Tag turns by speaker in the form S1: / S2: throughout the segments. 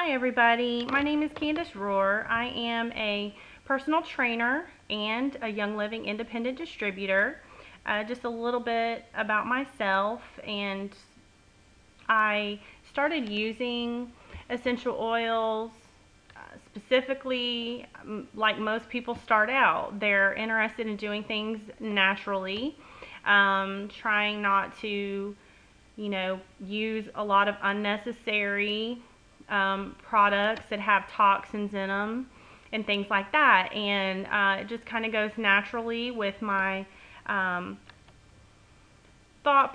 S1: Hi everybody, my name is Candace Rohr. I am a personal trainer and a Young Living independent distributor. Just a little bit about myself, and I started using essential oils specifically like most people start out. They're interested in doing things naturally, trying not to use a lot of unnecessary products that have toxins in them and things like that. And it just kind of goes naturally with my thought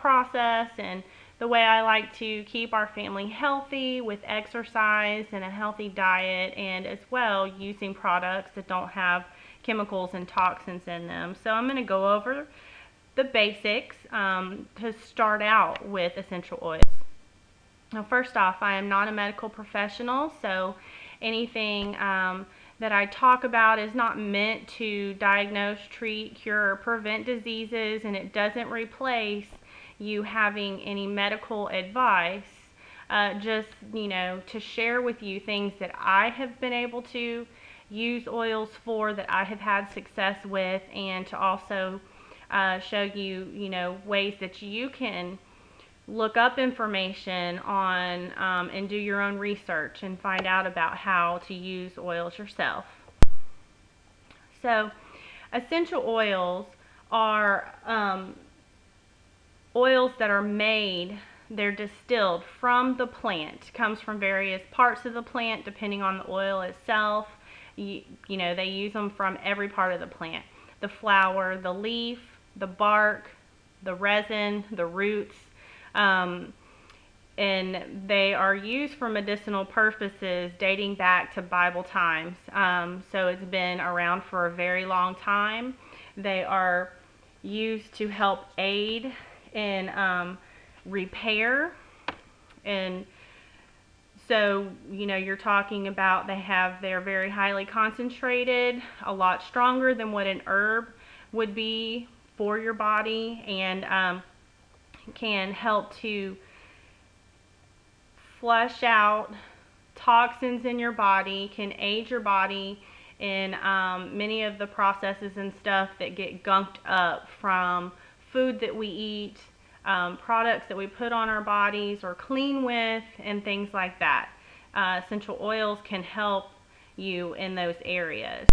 S1: process and the way I like to keep our family healthy with exercise and a healthy diet, and as well using products that don't have chemicals and toxins in them. So I'm going to go over the basics to start out with essential oils. Now, first off, I am not a medical professional, so anything that I talk about is not meant to diagnose, treat, cure, or prevent diseases, and it doesn't replace you having any medical advice. Just, to share with you things that I have been able to use oils for, that I have had success with, and to also show you, ways that you can look up information on and do your own research and find out about how to use oils yourself. So, essential oils are oils that are made, they're distilled from the plant. Comes from various parts of the plant depending on the oil itself. They use them from every part of the plant. The flower, the leaf, the bark, the resin, the roots, and they are used for medicinal purposes dating back to Bible times. So it's been around for a very long time. They are used to help aid in repair, and so you're talking about they're very highly concentrated, a lot stronger than what an herb would be for your body, and can help to flush out toxins in your body, can aid your body in many of the processes and stuff that get gunked up from food that we eat, products that we put on our bodies or clean with, and things like that. Essential oils can help you in those areas.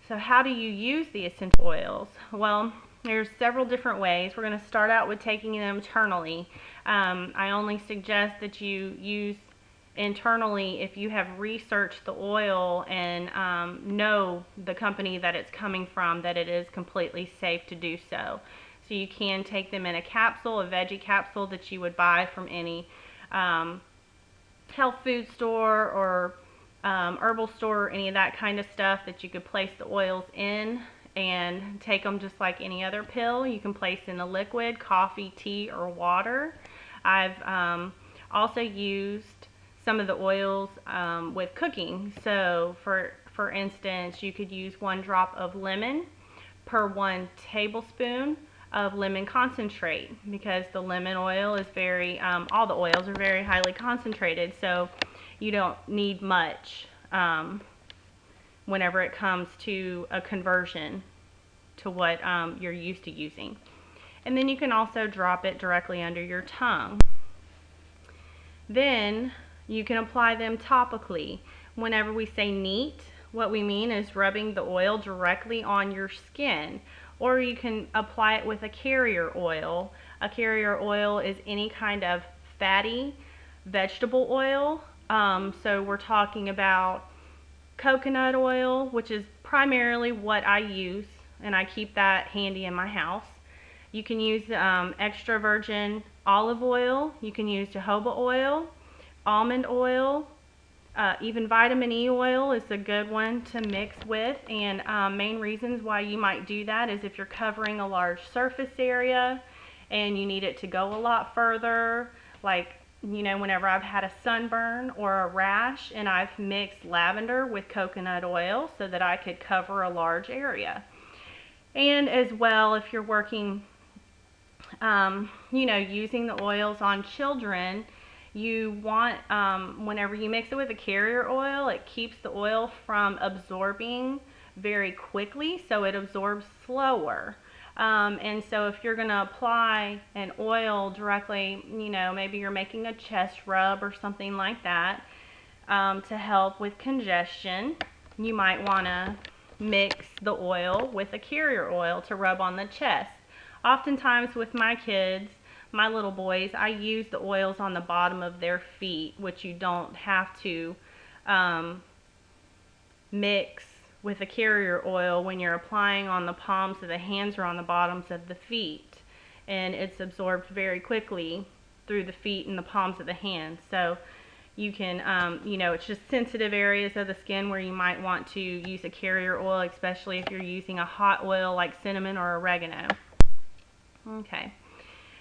S1: So how do you use the essential oils? Well, there's several different ways. We're going to start out with taking them internally. I only suggest that you use internally if you have researched the oil and know the company that it's coming from, that it is completely safe to do so. So you can take them in a capsule, a veggie capsule that you would buy from any health food store or herbal store, or any of that kind of stuff, that you could place the oils in and take them just like any other pill. You can place in a liquid, coffee, tea, or water. I've also used some of the oils with cooking. So for instance, you could use 1 drop of lemon per 1 tablespoon of lemon concentrate, because the lemon oil is all the oils are very highly concentrated, so you don't need much whenever it comes to a conversion to what you're used to using. And then you can also drop it directly under your tongue. Then you can apply them topically. Whenever we say neat, what we mean is rubbing the oil directly on your skin, or you can apply it with a carrier oil. A carrier oil is any kind of fatty vegetable oil. So we're talking about coconut oil, which is primarily what I use, and I keep that handy in my house. You can use extra virgin olive oil. You can use jojoba oil, almond oil, even vitamin E oil is a good one to mix with. And main reasons why you might do that is if you're covering a large surface area and you need it to go a lot further, like whenever I've had a sunburn or a rash, and I've mixed lavender with coconut oil so that I could cover a large area. And as well, if you're working, using the oils on children, You want, whenever you mix it with a carrier oil, it keeps the oil from absorbing very quickly, so it absorbs slower. And so if you're going to apply an oil directly, maybe you're making a chest rub or something like that, to help with congestion, you might want to mix the oil with a carrier oil to rub on the chest. Oftentimes with my kids, my little boys, I use the oils on the bottom of their feet, which you don't have to mix with a carrier oil when you're applying on the palms of the hands or on the bottoms of the feet. And it's absorbed very quickly through the feet and the palms of the hands. So you can, it's just sensitive areas of the skin where you might want to use a carrier oil, especially if you're using a hot oil like cinnamon or oregano. Okay.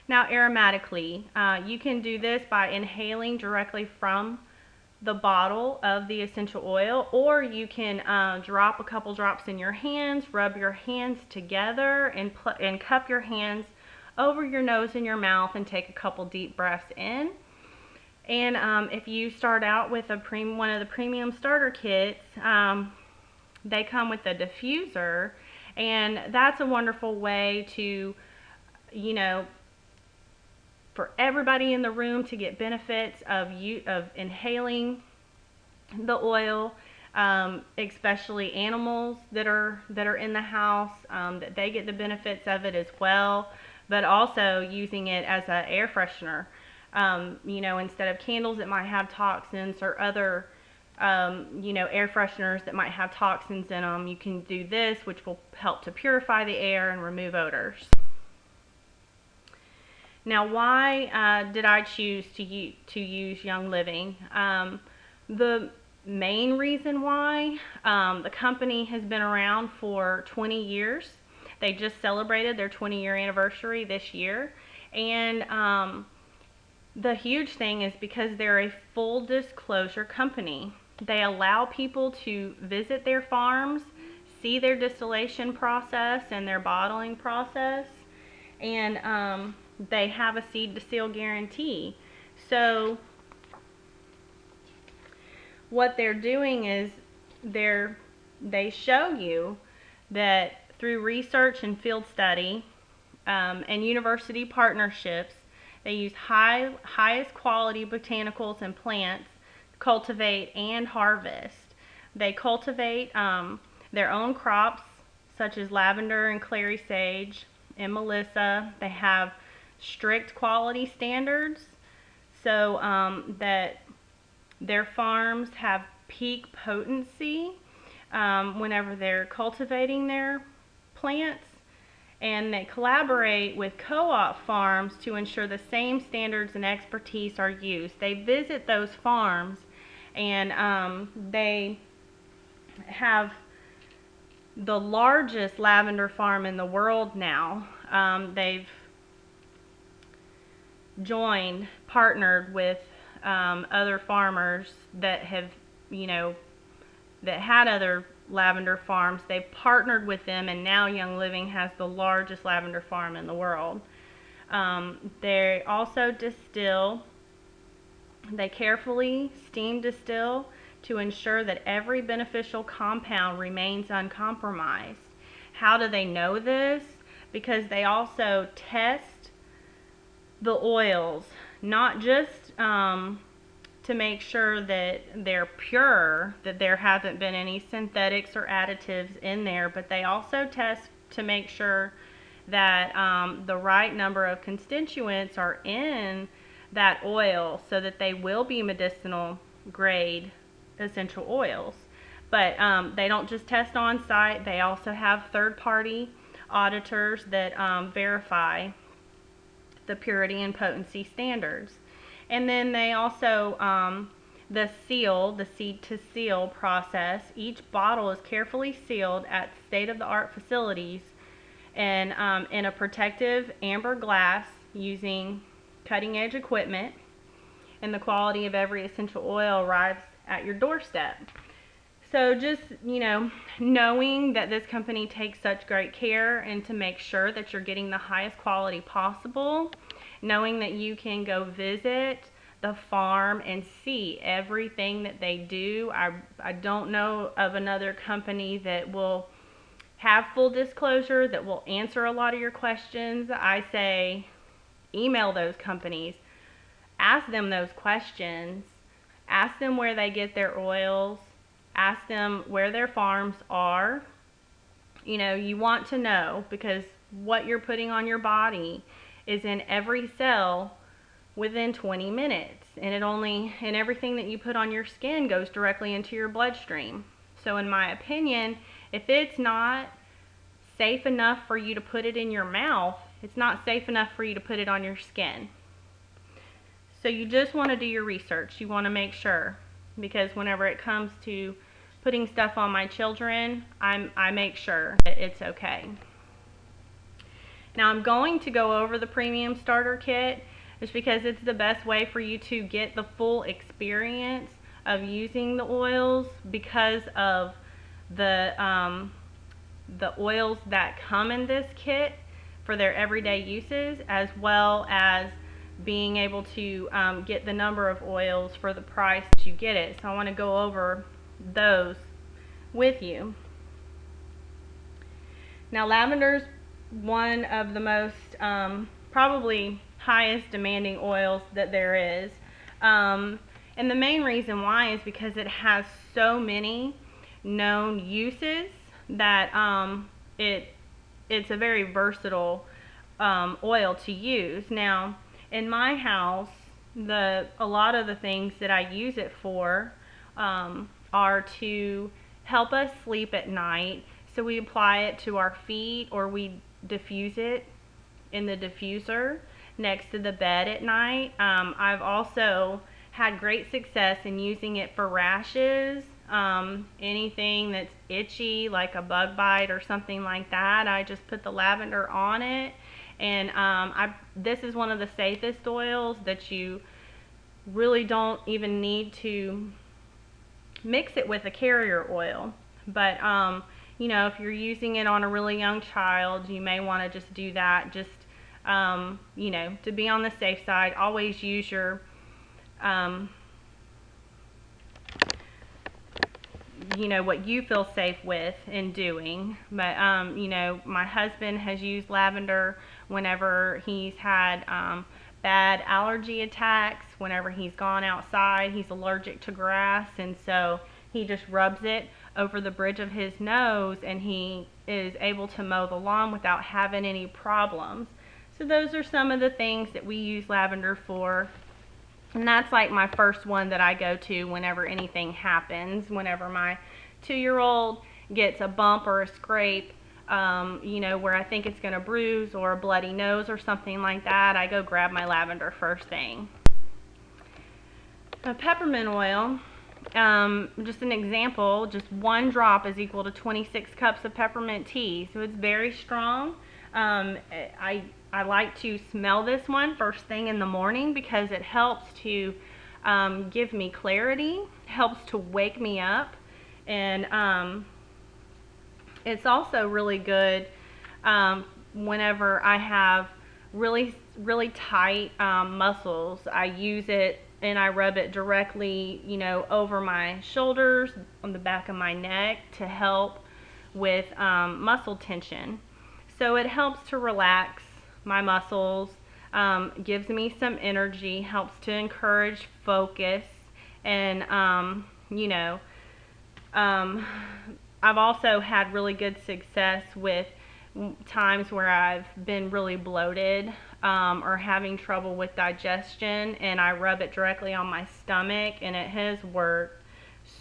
S1: Now, aromatically, you can do this by inhaling directly from the bottle of the essential oil, or you can drop a couple drops in your hands, rub your hands together, and cup your hands over your nose and your mouth and take a couple deep breaths in. And if you start out with one of the premium starter kits, they come with a diffuser, and that's a wonderful way to, for everybody in the room to get benefits of inhaling the oil, especially animals that are in the house, that they get the benefits of it as well, but also using it as an air freshener. Instead of candles that might have toxins or other, air fresheners that might have toxins in them, you can do this, which will help to purify the air and remove odors. Now, why did I choose to use Young Living? The main reason why, the company has been around for 20 years. They just celebrated their 20-year anniversary this year. And the huge thing is because they're a full disclosure company. They allow people to visit their farms, see their distillation process and their bottling process, and they have a seed to seal guarantee. So what they're doing is they show you that through research and field study, and university partnerships, they use highest quality botanicals and plants to cultivate and harvest. They cultivate their own crops, such as lavender and clary sage and melissa. They have strict quality standards, so that their farms have peak potency whenever they're cultivating their plants, and they collaborate with co-op farms to ensure the same standards and expertise are used. They visit those farms, and they have the largest lavender farm in the world now. They've partnered with other farmers that have, that had other lavender farms. They've partnered with them, and now Young Living has the largest lavender farm in the world. They also distill. They carefully steam distill to ensure that every beneficial compound remains uncompromised. How do they know this? Because they also test the oils, not just to make sure that they're pure, that there hasn't been any synthetics or additives in there, but they also test to make sure that the right number of constituents are in that oil, so that they will be medicinal grade essential oils. But they don't just test on site. They also have third-party auditors that verify the purity and potency standards. And then they also, the seed to seal process, each bottle is carefully sealed at state-of-the-art facilities and in a protective amber glass using cutting-edge equipment, and the quality of every essential oil arrives at your doorstep. So just, knowing that this company takes such great care and to make sure that you're getting the highest quality possible, knowing that you can go visit the farm and see everything that they do. I don't know of another company that will have full disclosure, that will answer a lot of your questions. I say email those companies, ask them those questions, ask them where they get their oils, ask them where their farms are. You want to know, because what you're putting on your body is in every cell within 20 minutes, and everything that you put on your skin goes directly into your bloodstream. So in my opinion, if it's not safe enough for you to put it in your mouth, it's not safe enough for you to put it on your skin. So you just want to do your research. You want to make sure, because whenever it comes to putting stuff on my children, I make sure that it's okay. Now I'm going to go over the premium starter kit just because it's the best way for you to get the full experience of using the oils, because of the oils that come in this kit for their everyday uses, as well as being able to get the number of oils for the price that you get it. So I want to go over those with you. Now lavender's one of the most probably highest demanding oils that there is, and the main reason why is because it has so many known uses that it's a very versatile oil to use. Now in my house, a lot of the things that I use it for are to help us sleep at night. So we apply it to our feet, or we diffuse it in the diffuser next to the bed at night. I've also had great success in using it for rashes, anything that's itchy, like a bug bite or something like that. I just put the lavender on it, and this is one of the safest oils that you really don't even need to mix it with a carrier oil. But if you're using it on a really young child, you may want to just do that, just to be on the safe side. Always use your what you feel safe with in doing. But my husband has used lavender whenever he's had bad allergy attacks, whenever he's gone outside. He's allergic to grass, and so he just rubs it over the bridge of his nose, and he is able to mow the lawn without having any problems. So those are some of the things that we use lavender for. And that's like my first one that I go to whenever anything happens. Whenever my 2-year-old gets a bump or a scrape, where I think it's going to bruise, or a bloody nose or something like that, I go grab my lavender first thing. Peppermint oil, just an example, just 1 drop is equal to 26 cups of peppermint tea. So it's very strong. I like to smell this one first thing in the morning because it helps to give me clarity, helps to wake me up, and it's also really good whenever I have really, really tight muscles. I use it and I rub it directly, over my shoulders, on the back of my neck, to help with muscle tension. So it helps to relax my muscles, gives me some energy, helps to encourage focus, and I've also had really good success with times where I've been really bloated or having trouble with digestion, and I rub it directly on my stomach, and it has worked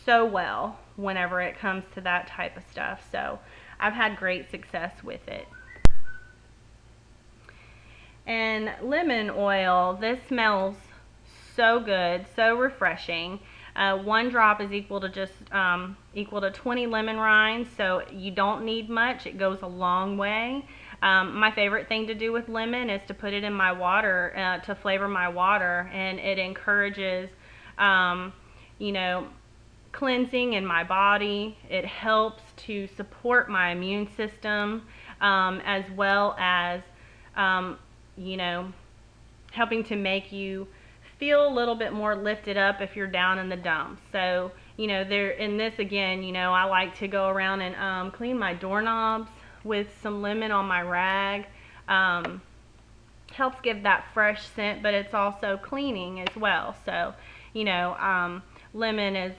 S1: so well whenever it comes to that type of stuff. So I've had great success with it. And lemon oil, this smells so good, so refreshing. 1 drop is equal to 20 lemon rinds, so you don't need much. It goes a long way. My favorite thing to do with lemon is to put it in my water to flavor my water, and it encourages, cleansing in my body. It helps to support my immune system, as well as helping to make you feel a little bit more lifted up if you're down in the dumps. So, you know, there in this again, you know, I like to go around and clean my doorknobs with some lemon on my rag. Helps give that fresh scent, but it's also cleaning as well. So, you know, lemon is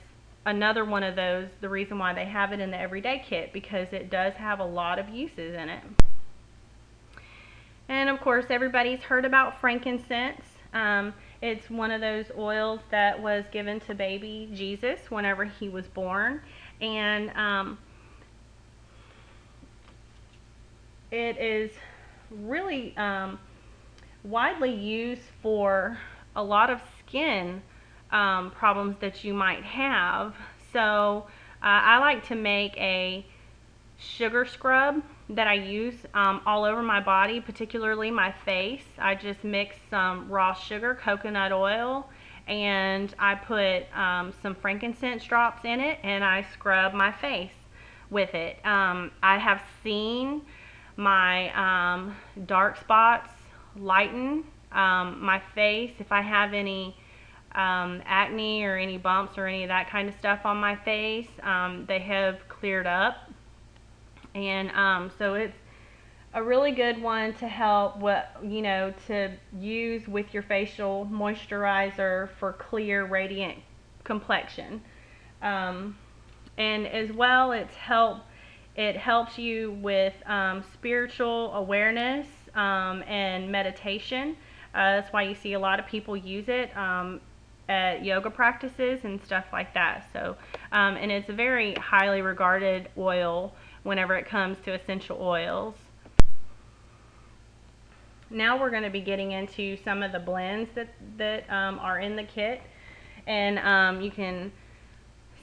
S1: another one of those, the reason why they have it in the everyday kit, because it does have a lot of uses in it. And of course, everybody's heard about frankincense. It's one of those oils that was given to baby Jesus whenever he was born. And it is really widely used for a lot of skin problems that you might have. So I like to make a sugar scrub that I use all over my body, particularly my face. I just mix some raw sugar, coconut oil, and I put some frankincense drops in it, and I scrub my face with it. I have seen my dark spots lighten my face. If I have any acne or any bumps or any of that kind of stuff on my face, they have cleared up. And so it's a really good one to help, to use with your facial moisturizer for clear, radiant complexion. And as well, it helps you with spiritual awareness and meditation. That's why you see a lot of people use it at yoga practices and stuff like that. So, and it's a very highly regarded oil whenever it comes to essential oils. Now we're going to be getting into some of the blends that are in the kit. And you can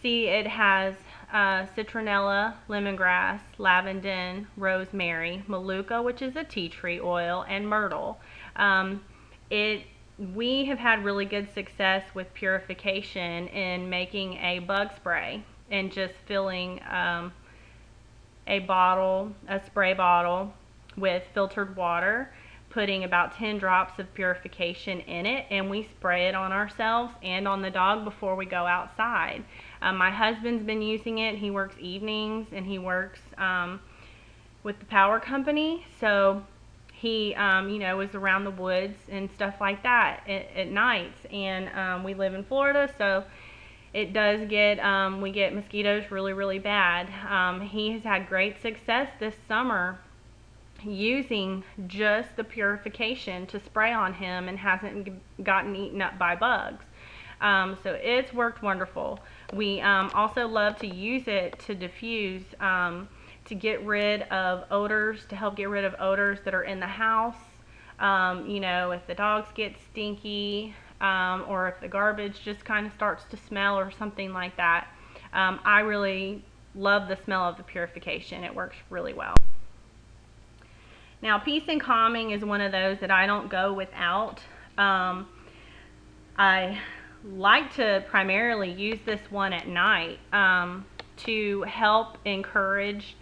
S1: see it has citronella, lemongrass, lavender, rosemary, manuka, which is a tea tree oil, and myrtle. We have had really good success with purification in making a bug spray and just filling a spray bottle with filtered water, putting about 10 drops of purification in it, and we spray it on ourselves and on the dog before we go outside. My husband's been using it. He works evenings and he works with the power company, so he is around the woods and stuff like that at nights. And we live in Florida, so it does get, we get mosquitoes really, really bad. He has had great success this summer using just the purification to spray on him and hasn't gotten eaten up by bugs. So it's worked wonderful. We also love to use it to diffuse, to get rid of odors, to help get rid of odors that are in the house. If the dogs get stinky, or if the garbage just kind of starts to smell or something like that. I really love the smell of the purification. It works really well. Now, Peace and Calming is one of those that I don't go without. I like to primarily use this one at night to help encourage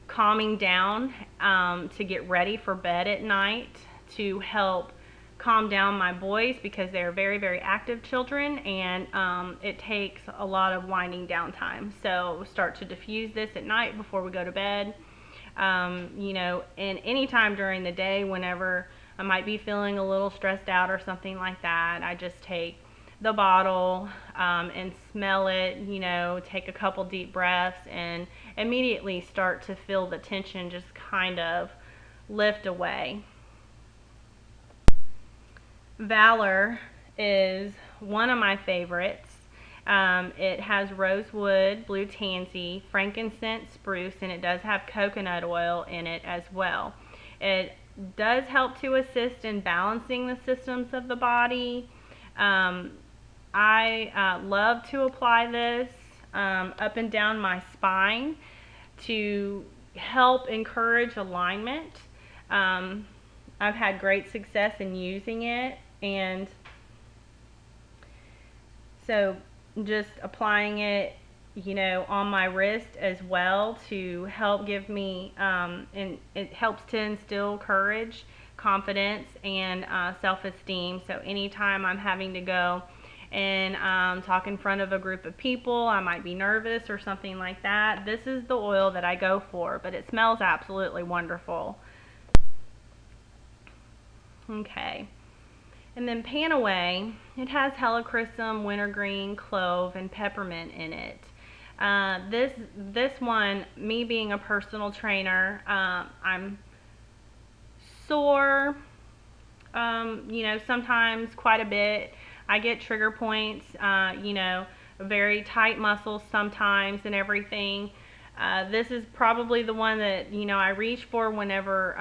S1: calming down, to get ready for bed at night, to help calm down my boys because they're very, very active children, and it takes a lot of winding down time. So start to diffuse this at night before we go to bed. And any time during the day whenever I might be feeling a little stressed out or something like that, I just take the bottle and smell it, take a couple deep breaths and immediately start to feel the tension just kind of lift away. Valor is one of my favorites. It has rosewood, blue tansy, frankincense, spruce, and it does have coconut oil in it as well. It does help to assist in balancing the systems of the body. I love to apply this up and down my spine to help encourage alignment. I've had great success in using it, and so just applying it, on my wrist as well to help give me, and it helps to instill courage, confidence and self-esteem. So anytime I'm having to go and talk in front of a group of people, I might be nervous or something like that, this is the oil that I go for, but it smells absolutely wonderful. Okay. And then Panaway, it has helichrysum, wintergreen, clove, and peppermint in it. This one, me being a personal trainer, I'm sore, sometimes quite a bit. I get trigger points, very tight muscles sometimes and everything. This is probably the one that, I reach for whenever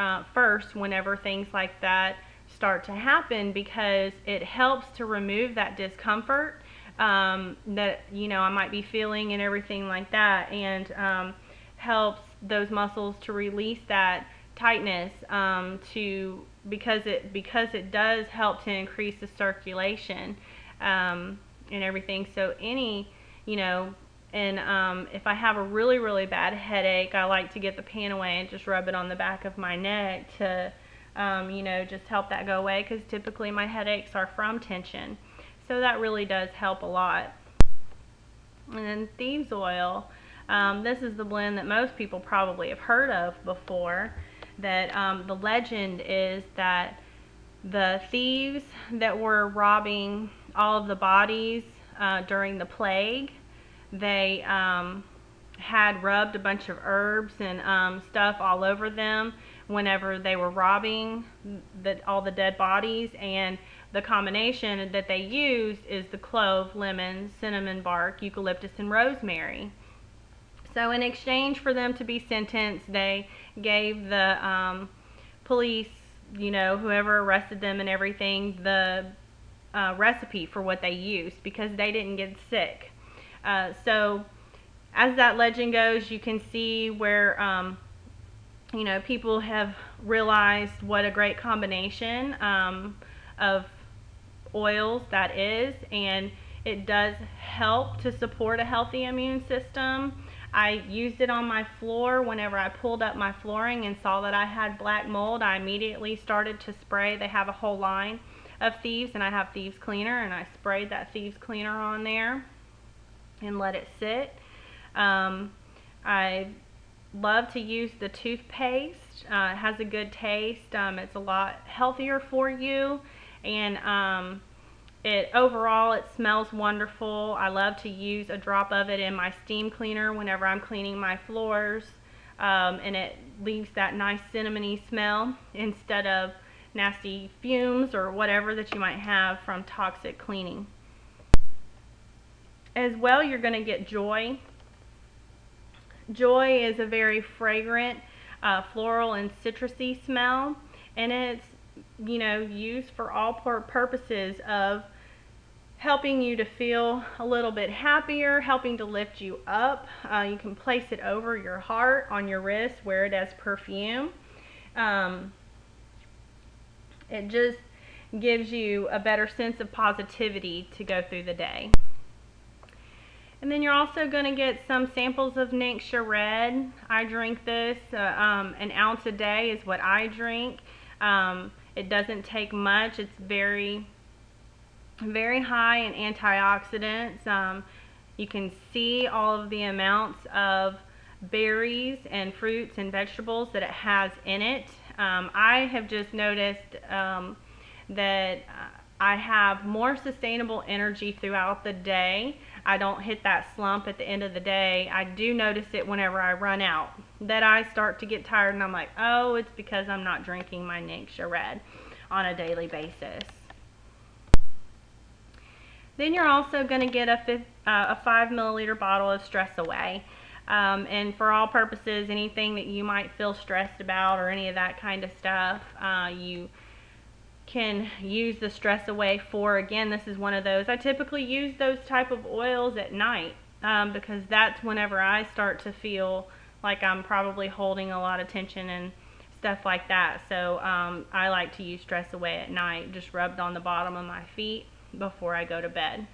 S1: things like that start to happen, because it helps to remove that discomfort that I might be feeling and everything like that, and helps those muscles to release that tightness because it does help to increase the circulation and everything. So if I have a really, really bad headache, I like to get the Panaway and just rub it on the back of my neck to just help that go away, because typically my headaches are from tension. So that really does help a lot. And then Thieves Oil, this is the blend that most people probably have heard of before. That the legend is that the thieves that were robbing all of the bodies during the plague, they had rubbed a bunch of herbs and stuff all over them whenever they were robbing all the dead bodies, and the combination that they used is the clove, lemon, cinnamon bark, eucalyptus, and rosemary. So in exchange for them to be sentenced, they gave the police, whoever arrested them and everything, the recipe for what they used, because they didn't get sick. So as that legend goes, you can see where people have realized what a great combination of oils that is, and it does help to support a healthy immune system. I used it on my floor whenever I pulled up my flooring and saw that I had black mold. I immediately started to spray. They have a whole line of Thieves, and I have Thieves Cleaner, and I sprayed that Thieves Cleaner on there and let it sit. I love to use the toothpaste. It has a good taste. It's a lot healthier for you, and overall it smells wonderful. I love to use a drop of it in my steam cleaner whenever I'm cleaning my floors, and it leaves that nice cinnamony smell instead of nasty fumes or whatever that you might have from toxic cleaning. As well, you're going to get Joy. Joy is a very fragrant floral and citrusy smell, and it's used for all purposes of helping you to feel a little bit happier, helping to lift you up. You can place it over your heart, on your wrist, wear it as perfume. It just gives you a better sense of positivity to go through the day. And then you're also going to get some samples of Ningxia Red. I drink this, an ounce a day is what I drink. It doesn't take much. It's very, very high in antioxidants. You can see all of the amounts of berries and fruits and vegetables that it has in it. I have just noticed that I have more sustainable energy throughout the day. I don't hit that slump at the end of the day. I do notice it whenever I run out, that I start to get tired, and I'm like, oh, it's because I'm not drinking my Ningxia Red on a daily basis. Then you're also going to get a 5 milliliter bottle of Stress Away. And for all purposes, anything that you might feel stressed about or any of that kind of stuff, you can use the Stress Away for. Again, this is one of those. I typically use those type of oils at night because that's whenever I start to feel like I'm probably holding a lot of tension and stuff like that. So I like to use Stress Away at night, just rubbed on the bottom of my feet before I go to bed.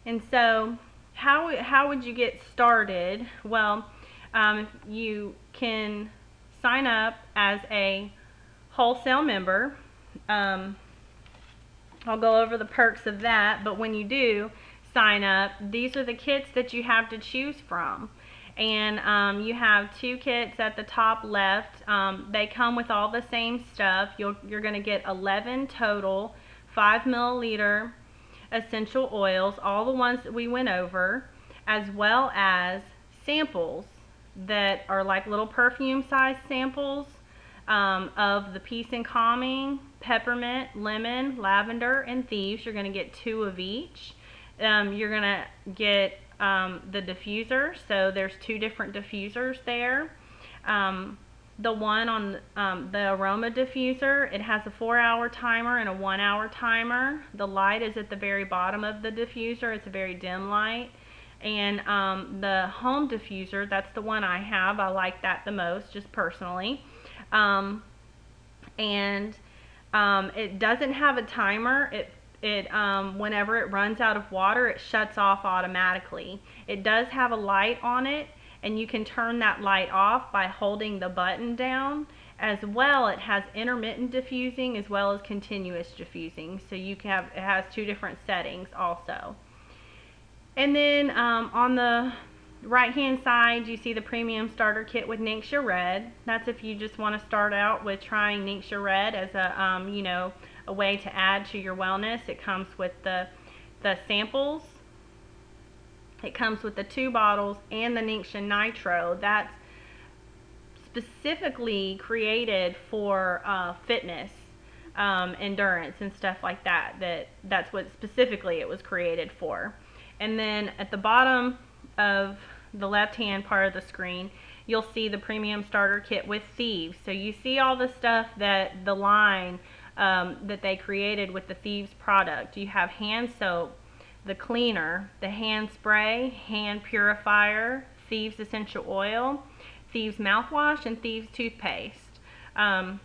S1: And so how would you get started? Well, you can sign up as a wholesale member. I'll go over the perks of that, but when you do sign up, these are the kits that you have to choose from. And you have 2 kits at the top left. They come with all the same stuff. You're going to get 11 total 5 milliliter essential oils, all the ones that we went over, as well as samples that are like little perfume size samples of the Peace and Calming, peppermint, lemon, lavender, and thieves. You're going to get 2 of each. You're going to get the diffuser, so there's 2 different diffusers there. The one on the aroma diffuser, it has a 4-hour timer and a 1-hour timer. The light is at the very bottom of the diffuser. It's a very dim light. And the home diffuser, that's the one I have. I like that the most, just personally. It doesn't have a timer. Whenever it runs out of water, it shuts off automatically. It does have a light on it, and you can turn that light off by holding the button down. As well, it has intermittent diffusing as well as continuous diffusing. So it has 2 different settings also. And then on the right hand side, you see the premium starter kit with Ningxia Red. That's if you just want to start out with trying Ningxia Red as a way to add to your wellness. It comes with the samples. It comes with the 2 bottles and the Ningxia Nitro. That's specifically created for fitness, endurance, and stuff like that. That's what specifically it was created for. And then at the bottom of the left-hand part of the screen, you'll see the premium starter kit with Thieves. So you see all the stuff that the line that they created with the Thieves product. You have hand soap, the cleaner, the hand spray, hand purifier, Thieves essential oil, Thieves mouthwash, and Thieves toothpaste. I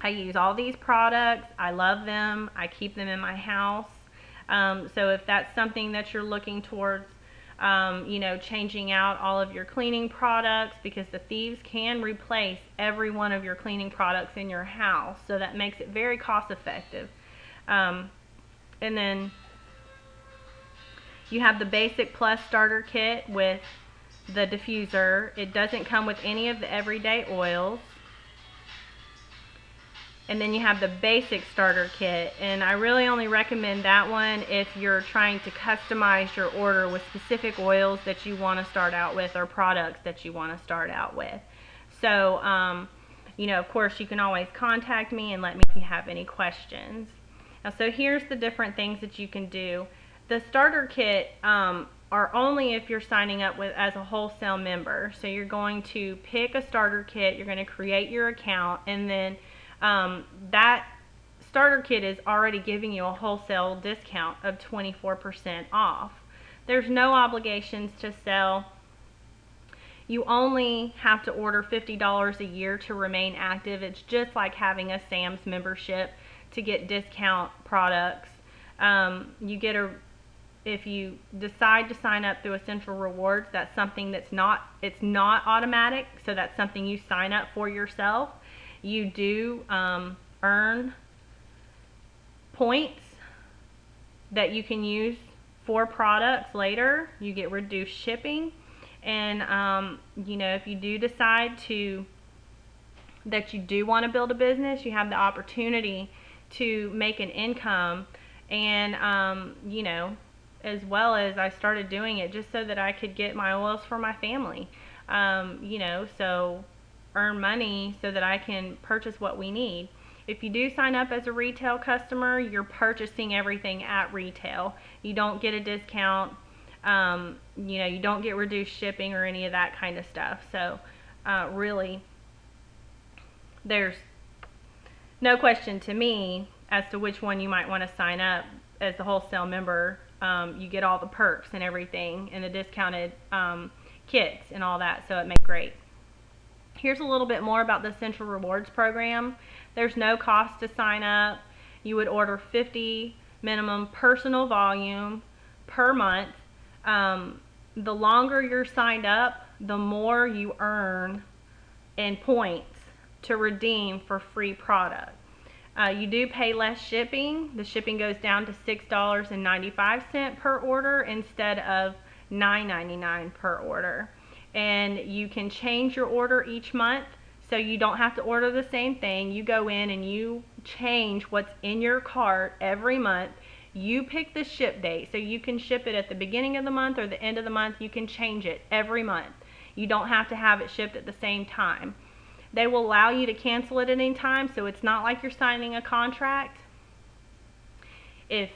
S1: use all these products. I love them. I keep them in my house. So if that's something that you're looking towards, changing out all of your cleaning products, because the Thieves can replace every one of your cleaning products in your house, so that makes it very cost effective. And then you have the Basic Plus starter kit with the diffuser. It doesn't come with any of the everyday oils. And then you have the Basic starter kit, and I really only recommend that one if you're trying to customize your order with specific oils that you want to start out with or products that you want to start out with. So, of course, you can always contact me and let me know if you have any questions. Now, so here's the different things that you can do. The starter kit are only if you're signing up as a wholesale member. So you're going to pick a starter kit, you're going to create your account, and then that starter kit is already giving you a wholesale discount of 24% off. There's no obligations to sell. You only have to order $50 a year to remain active. It's just like having a Sam's membership to get discount products. If you decide to sign up through Essential Rewards, that's something it's not automatic, so that's something you sign up for yourself. You do earn points that you can use for products later. You get reduced shipping, and if you do decide that you do want to build a business, you have the opportunity to make an income, and as well as I started doing it just so that I could get my oils for my family, so earn money so that I can purchase what we need. If you do sign up as a retail customer, you're purchasing everything at retail. You don't get a discount. You don't get reduced shipping or any of that kind of stuff. So really, there's no question to me as to which one you might want to sign up as a wholesale member. You get all the perks and everything and the discounted kits and all that, so it makes it great. Here's a little bit more about the Essential Rewards program. There's no cost to sign up. You would order 50 minimum personal volume per month. The longer you're signed up, the more you earn in points to redeem for free product. You do pay less shipping. The shipping goes down to $6.95 per order instead of $9.99 per order. And you can change your order each month, so you don't have to order the same thing. You go in and you change what's in your cart every month. You pick the ship date, so you can ship it at the beginning of the month or the end of the month. You can change it every month. You don't have to have it shipped at the same time. They will allow you to cancel it at any time, so it's not like you're signing a contract. If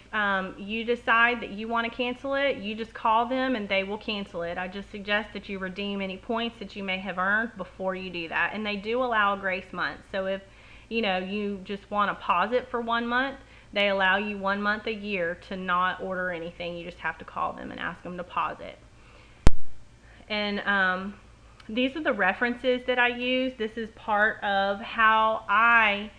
S1: you decide that you want to cancel it, you just call them and they will cancel it. I just suggest that you redeem any points that you may have earned before you do that. And they do allow a grace month. So if you just want to pause it for 1 month, they allow you 1 month a year to not order anything. You just have to call them and ask them to pause it. And these are the references that I use. This is part of how I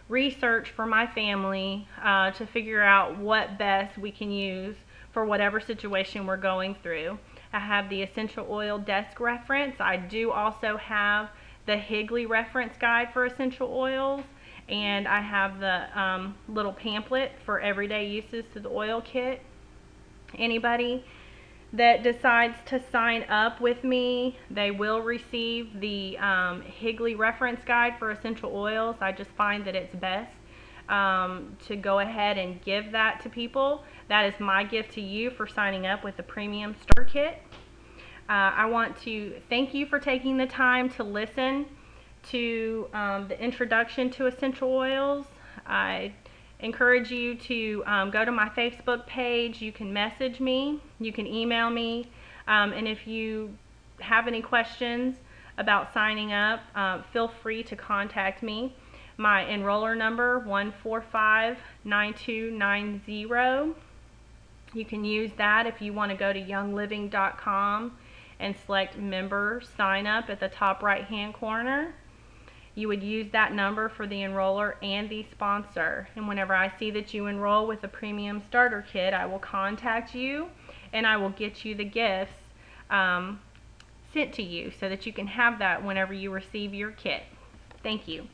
S1: research for my family to figure out what best we can use for whatever situation we're going through. I have the essential oil desk reference. I do also have the Higley reference guide for essential oils, and I have the little pamphlet for everyday uses to the oil kit. Anybody that decides to sign up with me, they will receive the Higley reference guide for essential oils. I just find that it's best to go ahead and give that to people. That is my gift to you for signing up with the Premium Starter Kit. I want to thank you for taking the time to listen to the introduction to essential oils. I encourage you to go to my Facebook page. You can message me, you can email me, and if you have any questions about signing up, feel free to contact me. My enroller number 1459290. You can use that if you want to go to youngliving.com and select member sign up at the top right hand corner. You would use that number for the enroller and the sponsor. And whenever I see that you enroll with the Premium Starter Kit, I will contact you and I will get you the gifts sent to you so that you can have that whenever you receive your kit. Thank you.